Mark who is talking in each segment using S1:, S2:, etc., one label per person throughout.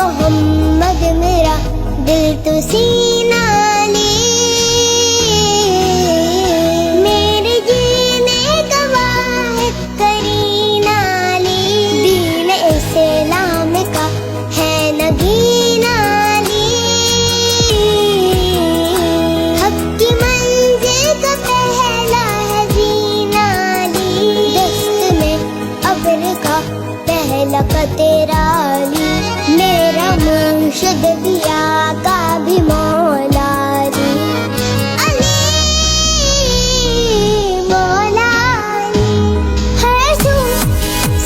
S1: मोहम्मद मेरा दिल तो सीना ले, मेरे जीने का वाहिद करीना ले, दीन इस्लाम का है नगीना ले, हक की मंजिल का पहला है जीना ले, दस्त में अब्र का पहला का तेरा ली, मेरा मुर्शिद दिया का भी मौला ली, अली मौला अली, हर सू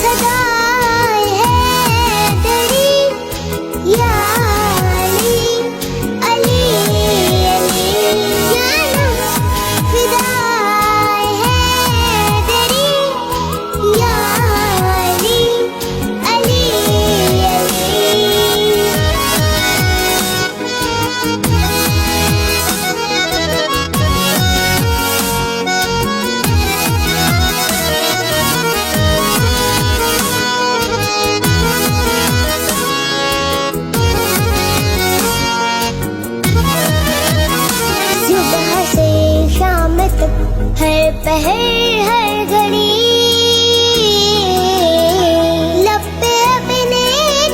S1: सदाए हैदरी, या अली अली अली, जानम फिदाए हैदरी, या अली अली अली। सुबह से शाम तक हर पहर हर घड़ी लब पे अपने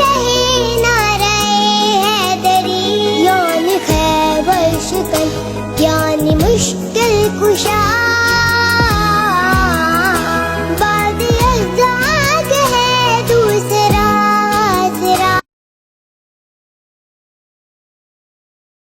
S1: रहे नारे हैदरी, यानी खैबर शिकन यानी मुश्किल कुशा।